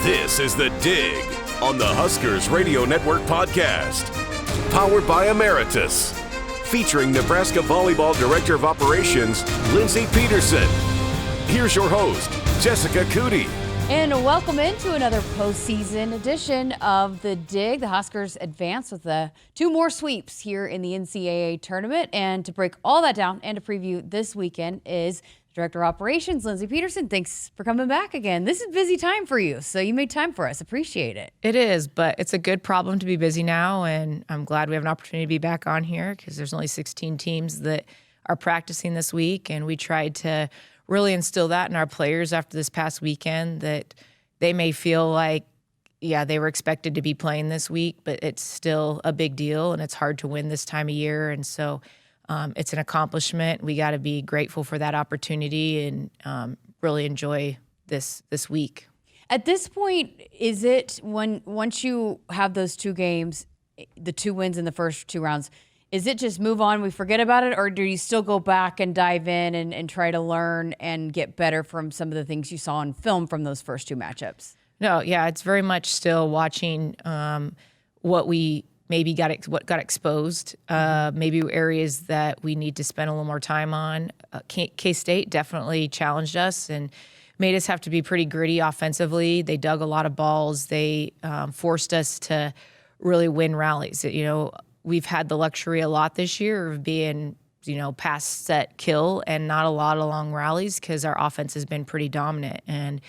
This is The Dig on the Huskers Radio Network podcast. Powered by Emeritus. Featuring Nebraska Volleyball Director of Operations, Lindsay Peterson. Here's your host, Jessica Coody. And welcome into another postseason edition of The Dig. The Huskers advance with two more sweeps here in the NCAA Tournament. And to break all that down and to preview this weekend is Director of Operations, Lindsay Peterson. Thanks for coming back again. This is a busy time for you, so you made time for us. Appreciate it. It is, but it's a good problem to be busy now, and I'm glad we have an opportunity to be back on here because there's only 16 teams that are practicing this week, and we tried to really instill that in our players after this past weekend that they may feel like, yeah, they were expected to be playing this week, but it's still a big deal, and it's hard to win this time of year, and so it's an accomplishment. We got to be grateful for that opportunity and really enjoy this week. At this point, is it once you have those two games, the two wins in the first two rounds, is it just move on, we forget about it, or do you still go back and dive in and try to learn and get better from some of the things you saw on film from those first two matchups? No, yeah, it's very much still watching what we maybe what got exposed, maybe areas that we need to spend a little more time on. K-State definitely challenged us and made us have to be pretty gritty offensively. They dug a lot of balls. They forced us to really win rallies. You know, we've had the luxury a lot this year of being, pass, set, kill, and not a lot of long rallies because our offense has been pretty dominant. And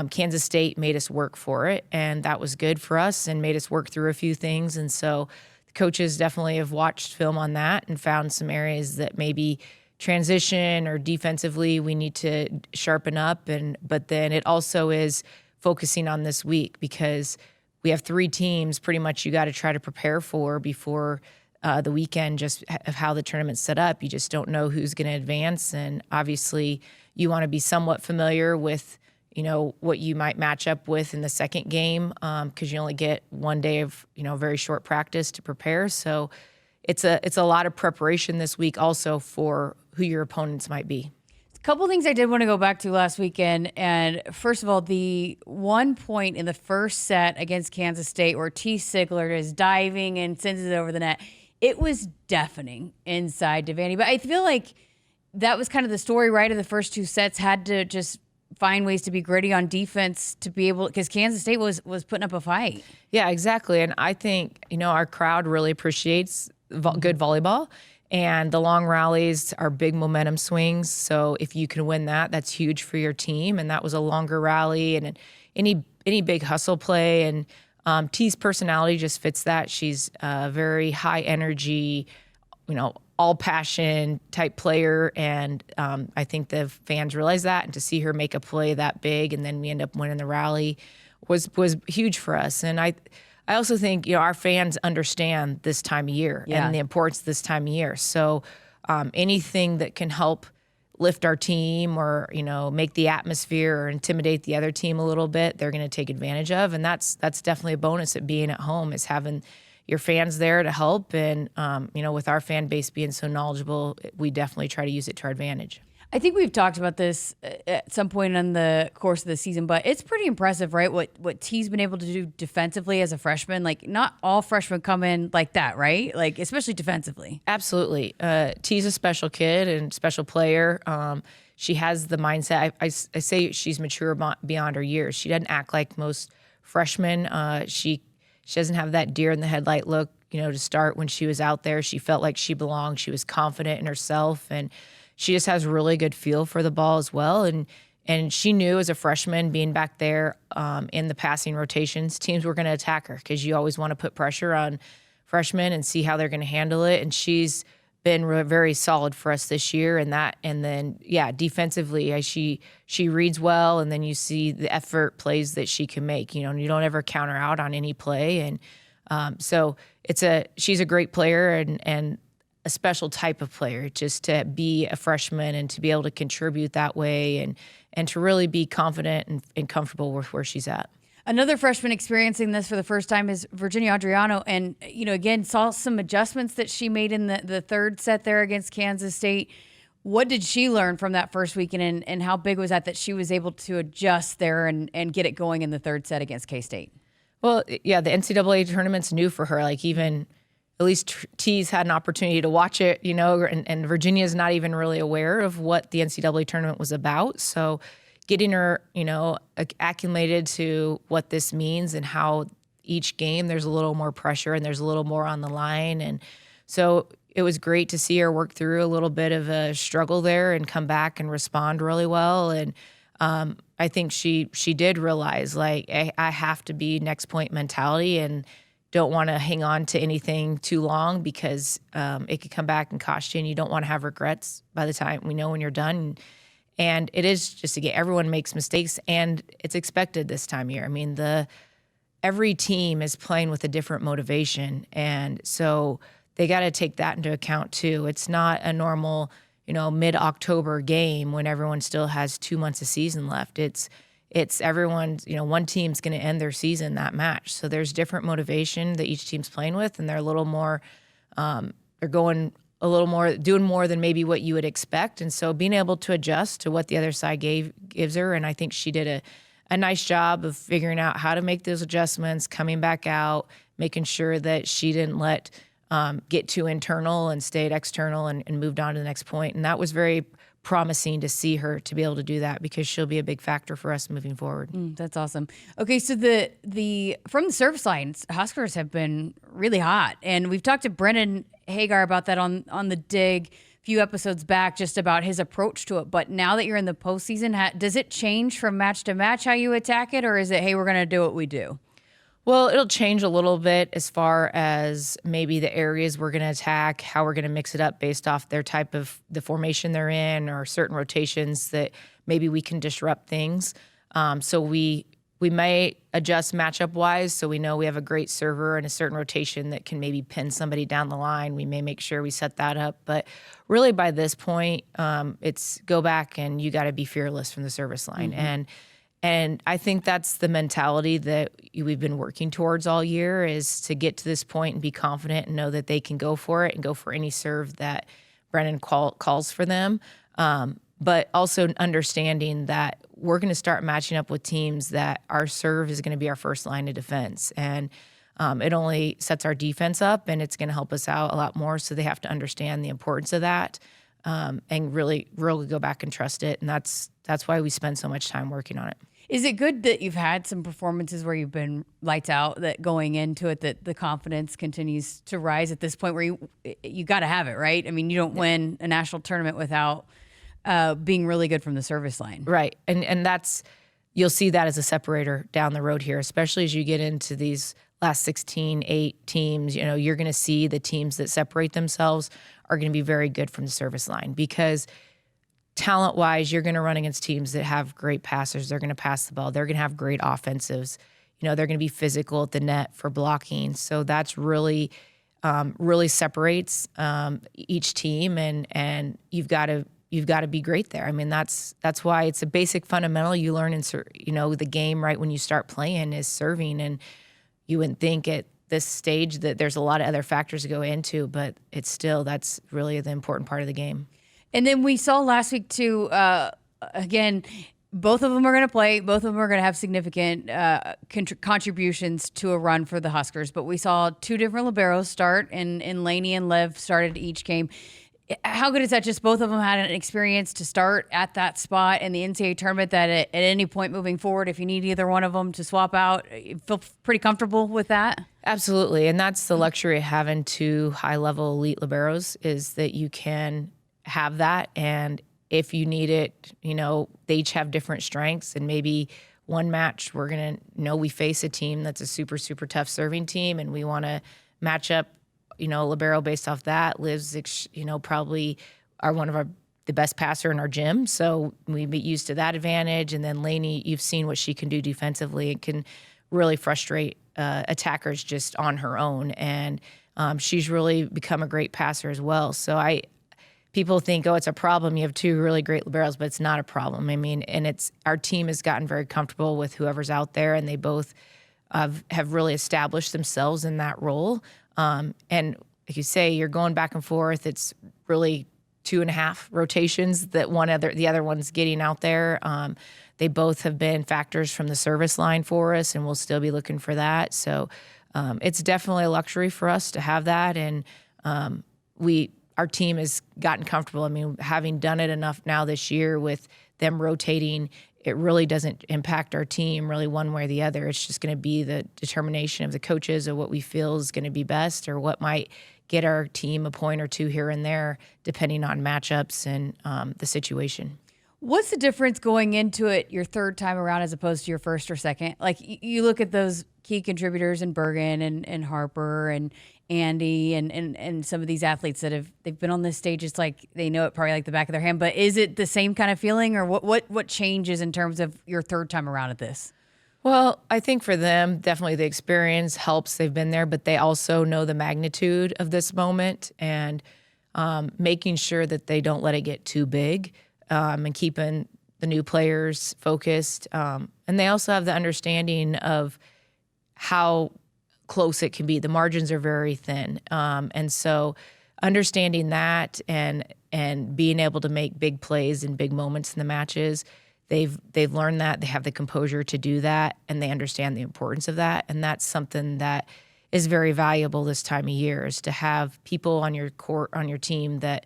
Kansas State made us work for it, and that was good for us and made us work through a few things. And so the coaches definitely have watched film on that and found some areas that maybe transition or defensively we need to sharpen up. But then it also is focusing on this week because we have three teams pretty much you got to try to prepare for before the weekend, just of how the tournament's set up. You just don't know who's going to advance. And obviously you want to be somewhat familiar with what you might match up with in the second game because you only get one day of, very short practice to prepare. So it's a lot of preparation this week also for who your opponents might be. A couple things I did want to go back to last weekend. And first of all, the 1 point in the first set against Kansas State where Sigler is diving and sends it over the net. It was deafening inside Devaney. But I feel like that was kind of the story, right, of the first two sets. Had to just find ways to be gritty on defense to be able, because Kansas State was putting up a fight. Yeah, exactly. And I think, our crowd really appreciates good volleyball, and the long rallies are big momentum swings. So if you can win that, that's huge for your team. And that was a longer rally and any big hustle play. And T's personality just fits that. She's a very high energy, all passion type player, and I think the fans realize that, and to see her make a play that big and then we end up winning the rally was huge for us. And I also think our fans understand this time of year and the importance of this time of year. So anything that can help lift our team or make the atmosphere or intimidate the other team a little bit, they're going to take advantage of, and that's definitely a bonus at being at home, is having your fans there to help. And, with our fan base being so knowledgeable, we definitely try to use it to our advantage. I think we've talked about this at some point in the course of the season, but it's pretty impressive, right? What T's been able to do defensively as a freshman. Like, not all freshmen come in like that, right? Like, especially defensively. Absolutely. T's a special kid and special player. She has the mindset. I say she's mature beyond her years. She doesn't act like most freshmen. She doesn't have that deer in the headlight look, to start. When she was out there, she felt like she belonged. She was confident in herself, and she just has really good feel for the ball as well. And she knew as a freshman, being back there in the passing rotations, teams were going to attack her because you always want to put pressure on freshmen and see how they're going to handle it. And she's been very solid for us this year. And then defensively, she reads well, and then you see the effort plays that she can make. You don't ever counter out on any play, and so she's a great player and a special type of player, just to be a freshman and to be able to contribute that way and to really be confident and comfortable with where she's at. Another freshman experiencing this for the first time is Virginia Adriano. And, again, saw some adjustments that she made in the third set there against Kansas State. What did she learn from that first weekend, and how big was that she was able to adjust there and get it going in the third set against K-State? Well, yeah, the NCAA tournament's new for her. Like, even at least T's had an opportunity to watch it, and Virginia's not even really aware of what the NCAA tournament was about. So getting her, acclimated to what this means and how each game there's a little more pressure and there's a little more on the line. And so it was great to see her work through a little bit of a struggle there and come back and respond really well. And I think she did realize, like, I have to be next point mentality and don't want to hang on to anything too long because it could come back and cost you, and you don't want to have regrets by the time when you're done. And it is just to get, everyone makes mistakes, and it's expected this time of year. I mean, every team is playing with a different motivation, and so they got to take that into account too. It's not a normal, mid-October game when everyone still has 2 months of season left. It's everyone's, one team's going to end their season that match. So there's different motivation that each team's playing with, and they're a little more, they're going a little more, doing more than maybe what you would expect. And so being able to adjust to what the other side gives her, and I think she did a nice job of figuring out how to make those adjustments, coming back out, making sure that she didn't let get too internal and stayed external and moved on to the next point. And that was very promising to see her to be able to do that, because she'll be a big factor for us moving forward. That's awesome. Okay, so the from the service lines, Huskers have been really hot, and we've talked to Brennan Hagar about that on the Dig a few episodes back, just about his approach to it. But now that you're in the postseason, does it change from match to match how you attack it, or is it, hey, we're going to do what we do? Well, it'll change a little bit as far as maybe the areas we're going to attack, how we're going to mix it up based off their type of the formation they're in, or certain rotations that maybe we can disrupt things. So we may adjust matchup wise. So we know we have a great server and a certain rotation that can maybe pin somebody down the line. We may make sure we set that up. But really by this point, it's go back and you got to be fearless from the service line. Mm-hmm. And I think that's the mentality that we've been working towards all year, is to get to this point and be confident and know that they can go for it and go for any serve that Brennan calls for them. But also understanding that we're going to start matching up with teams that our serve is going to be our first line of defense. And it only sets our defense up, and it's going to help us out a lot more. So they have to understand the importance of that. And really go back and trust it. And that's why we spend so much time working on it. Is it good that you've had some performances where you've been lights out, that going into it, that the confidence continues to rise at this point where you got to have it, right? I mean, you don't win a national tournament without being really good from the service line. Right. And that's, you'll see that as a separator down the road here, especially as you get into these last 16, 8 teams. You're going to see the teams that separate themselves are going to be very good from the service line, because talent-wise, you're going to run against teams that have great passers. They're going to pass the ball. They're going to have great offensives. They're going to be physical at the net for blocking. So that's really separates each team, and you've got to be great there. I mean, that's why it's a basic fundamental you learn in the game right when you start playing is serving. And you wouldn't think at this stage that there's a lot of other factors to go into, but that's really the important part of the game. And then we saw last week too, again, both of them are going to play. Both of them are going to have significant contributions to a run for the Huskers. But we saw 2 different liberos start, and Laney and Lev started each game. How good is that? Just both of them had an experience to start at that spot in the NCAA tournament, that at any point moving forward, if you need either one of them to swap out, you feel pretty comfortable with that? Absolutely. And that's the luxury of having 2 high-level elite liberos, is that you can have that. And if you need it, they each have different strengths. And maybe one match we're going to know we face a team that's a super, super tough serving team, and we want to match up libero based off that. Liv's, probably are one of the best passer in our gym. So we get used to that advantage. And then Laney, you've seen what she can do defensively. It can really frustrate attackers just on her own. And she's really become a great passer as well. So people think, it's a problem. You have 2 really great liberos, but it's not a problem. I mean, and our team has gotten very comfortable with whoever's out there, and they both have really established themselves in that role. And like you say, you're going back and forth. It's really 2.5 rotations that the other one's getting out there. They both have been factors from the service line for us, and we'll still be looking for that. So it's definitely a luxury for us to have that. And our team has gotten comfortable. I mean, having done it enough now this year with them rotating, it really doesn't impact our team really one way or the other. It's just going to be the determination of the coaches of what we feel is going to be best or what might get our team a point or two here and there, depending on matchups and the situation. What's the difference going into it your third time around as opposed to your first or second? Like you look at those key contributors in Bergen and Harper and Andy and some of these athletes that they've been on this stage. It's like they know it probably like the back of their hand. But is it the same kind of feeling, or what changes in terms of your third time around at this? Well, I think for them, definitely the experience helps. They've been there, but they also know the magnitude of this moment and making sure that they don't let it get too big and keeping the new players focused. And they also have the understanding of how close it can be. The margins are very thin. And so understanding that and being able to make big plays and big moments in the matches, they've learned that. They have the composure to do that, and they understand the importance of that. And that's something that is very valuable this time of year, is to have people on your court, on your team, that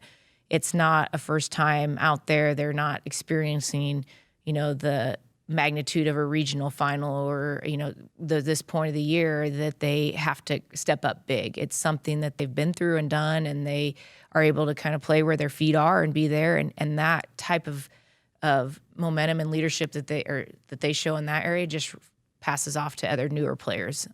it's not a first time out there. They're not experiencing, the magnitude of a regional final or, this point of the year that they have to step up big. It's something that they've been through and done, and they are able to kind of play where their feet are and be there. And that type of momentum and leadership that they show in that area just passes off to other newer players.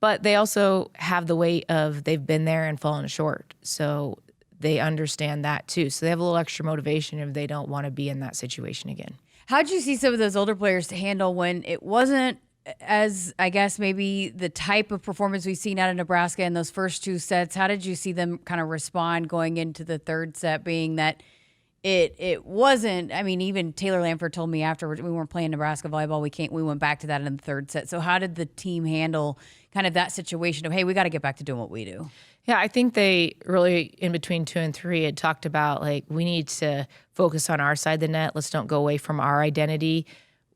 But they also have the weight of they've been there and fallen short. So they understand that too. So they have a little extra motivation if they don't want to be in that situation again. How'd you see some of those older players to handle when it wasn't as, I guess, maybe the type of performance we've seen out of Nebraska in those first two sets? How did you see them kind of respond going into the third set, being that it wasn't, I mean, even Taylor Lamford told me afterwards, we weren't playing Nebraska volleyball. We went back to that in the third set. So how did the team handle kind of that situation of, hey, we got to get back to doing what we do? Yeah, I think they really, in between 2 and 3, had talked about, like, we need to focus on our side of the net. Let's don't go away from our identity.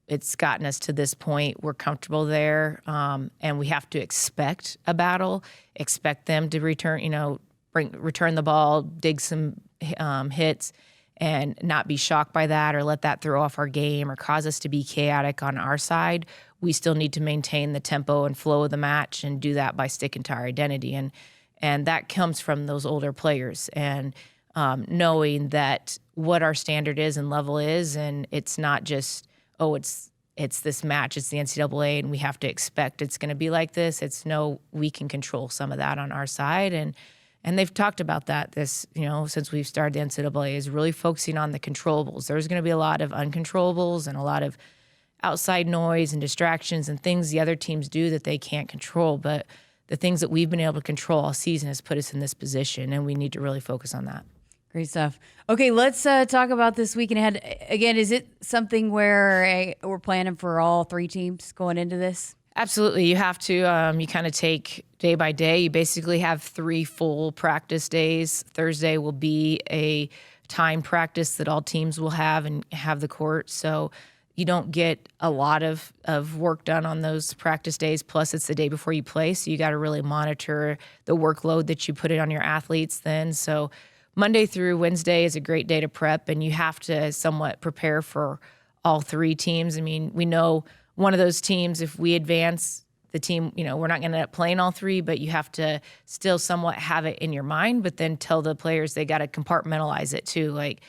It's gotten us to this point. We're comfortable there, and we have to expect a battle, expect them to return the ball, dig some hits, and not be shocked by that or let that throw off our game or cause us to be chaotic on our side. We still need to maintain the tempo and flow of the match and do that by sticking to our identity. And that comes from those older players and knowing that what our standard is and level is, and it's not just, it's this match, it's the NCAA, and we have to expect it's going to be like this. It's no, we can control some of that on our side. And they've talked about that since we've started the NCAA, is really focusing on the controllables. There's going to be a lot of uncontrollables and a lot of outside noise and distractions and things the other teams do that they can't control. But the things that we've been able to control all season has put us in this position, and we need to really focus on that. Great stuff. Okay, let's talk about this weekend ahead. Again, is it something where we're planning for all 3 teams going into this? Absolutely. You have to, you kind of take day by day. You basically have 3 full practice days. Thursday will be a time practice that all teams will have and have the court. So you don't get a lot of work done on those practice days. Plus, it's the day before you play. So you got to really monitor the workload that you put it on your athletes then. So Monday through Wednesday is a great day to prep, and you have to somewhat prepare for all 3 teams. I mean, we know one of those teams, if we advance the team, we're not going to end up playing all 3, but you have to still somewhat have it in your mind, but then tell the players they got to compartmentalize it too. Like,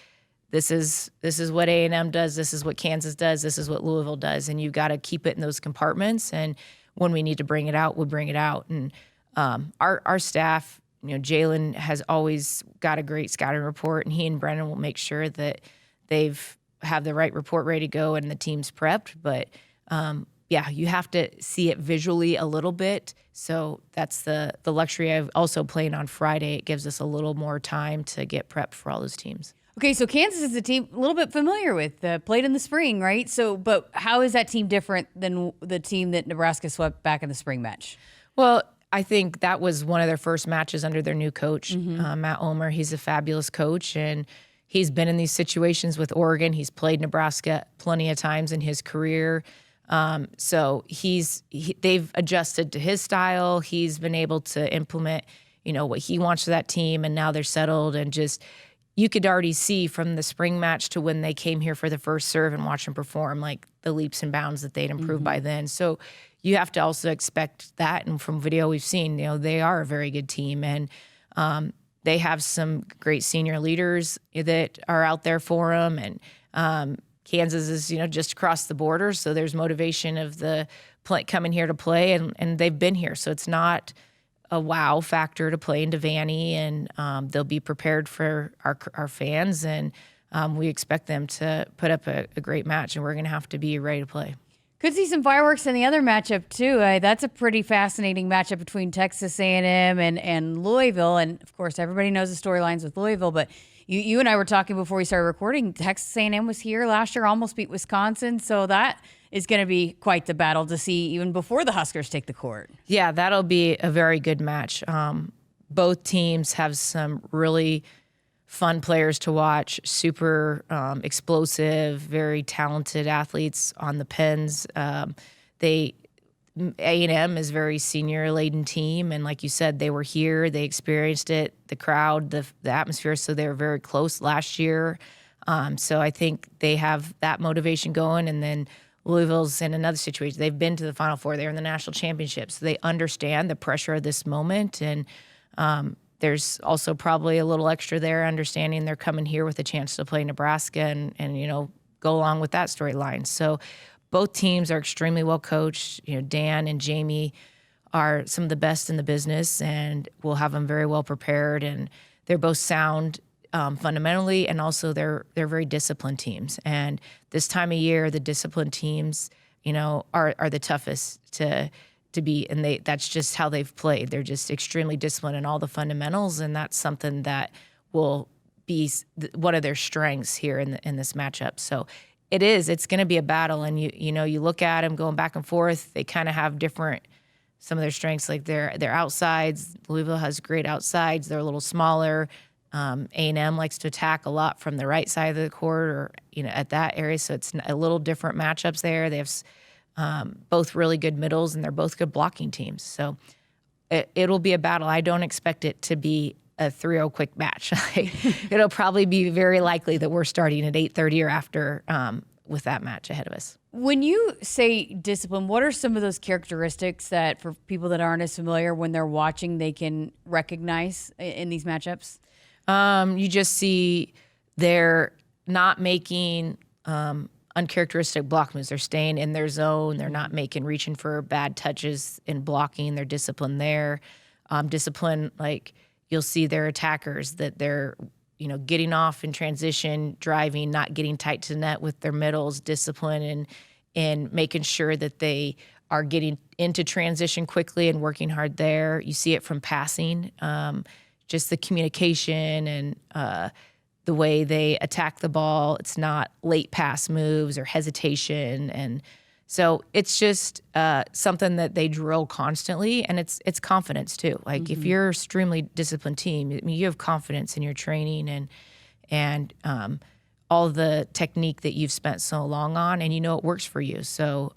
this is what A&M does, this is what Kansas does, this is what Louisville does, and you've got to keep it in those compartments. And when we need to bring it out, we'll bring it out. And our staff, Jalen has always got a great scouting report, and he and Brennan will make sure that they've have the right report ready to go and the team's prepped. But you have to see it visually a little bit. So that's the luxury. I've also playing on Friday. It gives us a little more time to get prepped for all those teams. Okay, so Kansas is a team a little bit familiar with, played in the spring, right? So, but how is that team different than the team that Nebraska swept back in the spring match? Well, I think that was one of their first matches under their new coach, Matt Omer. He's a fabulous coach, and he's been in these situations with Oregon. He's played Nebraska plenty of times in his career. So they've adjusted to his style. He's been able to implement, what he wants for that team, and now they're settled. And just, you could already see from the spring match to when they came here for the first serve and watch them perform, like the leaps and bounds that they'd improved by then. So you have to also expect that. And from video we've seen, they are a very good team, and they have some great senior leaders that are out there for them. And Kansas is, just across the border, so there's motivation of the coming here to play, and they've been here, so it's not a wow factor to play in Devaney, and they'll be prepared for our fans, and we expect them to put up a great match, and we're going to have to be ready to play. Could see some fireworks in the other matchup too. That's a pretty fascinating matchup between Texas A&M and Louisville, and of course everybody knows the storylines with Louisville, but you and I were talking before we started recording. Texas A&M was here last year, almost beat Wisconsin, so that is going to be quite the battle to see even before the Huskers take the court. Yeah, that'll be a very good match. Both teams have some really fun players to watch, super explosive, very talented athletes on the pens. A&M is a very senior-laden team, and like you said, they were here, they experienced it, the crowd, the atmosphere, so they were very close last year. So I think they have that motivation going, and then Louisville's in another situation. They've been to the Final Four. They're in the national championship, so they understand the pressure of this moment, and there's also probably a little extra there, understanding they're coming here with a chance to play Nebraska and go along with that storyline. So both teams are extremely well coached. Dan and Jamie are some of the best in the business, and we'll have them very well prepared. And they're both sound fundamentally, and also they're very disciplined teams. And this time of year, the disciplined teams, are the toughest to beat, and that's just how they've played. They're just extremely disciplined in all the fundamentals, and that's something that will be one of their strengths here in this matchup. So it's going to be a battle, and you look at them going back and forth. They kind of have some of their strengths, like their outsides. Louisville has great outsides. They're a little smaller. A&M likes to attack a lot from the right side of the court, or at that area. So it's a little different matchups there. They have both really good middles, and they're both good blocking teams. So it'll be a battle. I don't expect it to be a 3-0 quick match. It'll probably be very likely that we're starting at 8:30 or after with that match ahead of us. When you say discipline, what are some of those characteristics that, for people that aren't as familiar, when they're watching, they can recognize in these matchups? You just see they're not making uncharacteristic block moves. They're staying in their zone. They're not reaching for bad touches and blocking. They're disciplined there. Discipline, like you'll see their attackers, that they're, getting off in transition, driving, not getting tight to the net with their middles, discipline, and making sure that they are getting into transition quickly and working hard there. You see it from passing, just the communication and the way they attack the ball. It's not late pass moves or hesitation. And so it's just something that they drill constantly, and it's confidence too. Like if you're an extremely disciplined team, you have confidence in your training and all the technique that you've spent so long on, and it works for you. So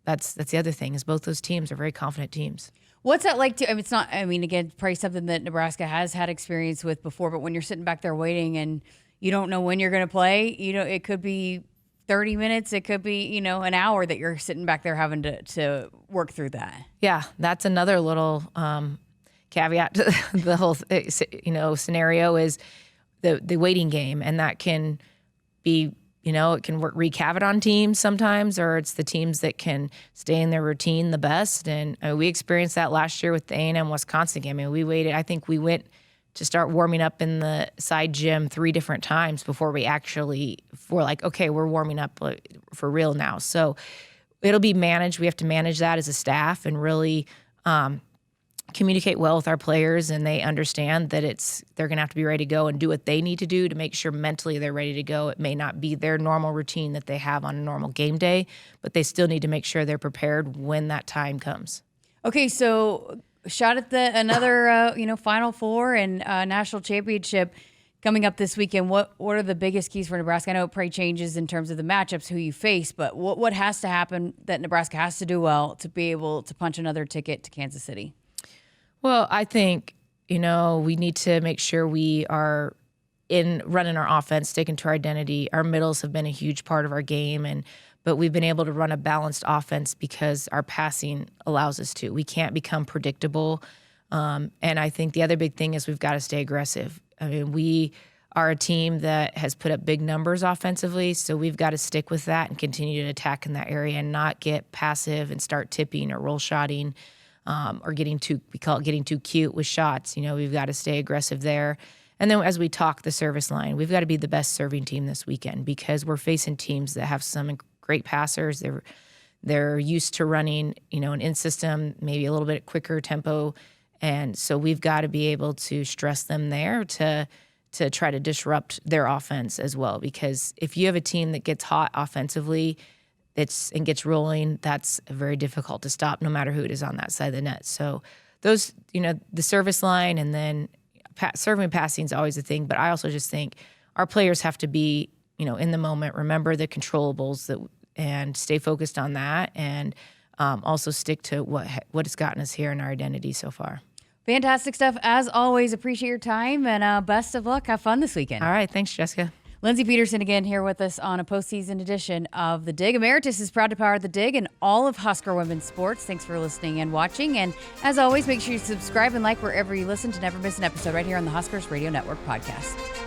that's the other thing, is both those teams are very confident teams. What's that like to? It's not. Again, probably something that Nebraska has had experience with before. But when you're sitting back there waiting and you don't know when you're going to play, it could be 30 minutes. It could be, an hour that you're sitting back there having to work through that. Yeah, that's another little caveat to the whole, scenario is the waiting game, and that can be, it can wreak havoc on teams sometimes, or it's the teams that can stay in their routine the best. And we experienced that last year with the A&M Wisconsin game. We waited. I think we went to start warming up in the side gym 3 different times before we actually were like, okay, we're warming up for real now. So it'll be managed. We have to manage that as a staff and really communicate well with our players, and they understand that they're going to have to be ready to go and do what they need to do to make sure mentally they're ready to go. It may not be their normal routine that they have on a normal game day, but they still need to make sure they're prepared when that time comes. Okay, so shot at another Final Four and national championship coming up this weekend. What are the biggest keys for Nebraska? I know it probably changes in terms of the matchups, who you face, but what has to happen that Nebraska has to do well to be able to punch another ticket to Kansas City? Well, I think, we need to make sure we are in running our offense, sticking to our identity. Our middles have been a huge part of our game, but we've been able to run a balanced offense because our passing allows us to. We can't become predictable. And I think the other big thing is we've got to stay aggressive. I mean, we are a team that has put up big numbers offensively, so we've got to stick with that and continue to attack in that area and not get passive and start tipping or roll shotting or getting too cute with shots. We've got to stay aggressive there. And then as we talk the service line, we've got to be the best serving team this weekend because we're facing teams that have some great passers. They're used to running, an in-system, maybe a little bit quicker tempo. And so we've got to be able to stress them there to try to disrupt their offense as well. Because if you have a team that gets hot offensively and gets rolling, that's very difficult to stop no matter who it is on that side of the net. So those, the service line and then serving and passing is always a thing. But I also just think our players have to be, in the moment, remember the controllables and stay focused on that and also stick to what has gotten us here in our identity so far. Fantastic stuff. As always, appreciate your time and best of luck. Have fun this weekend. All right. Thanks, Jessica. Lindsay Peterson again here with us on a postseason edition of The Dig. Emeritus is proud to power The Dig and all of Husker women's sports. Thanks for listening and watching. And as always, make sure you subscribe and like wherever you listen to never miss an episode right here on the Huskers Radio Network podcast.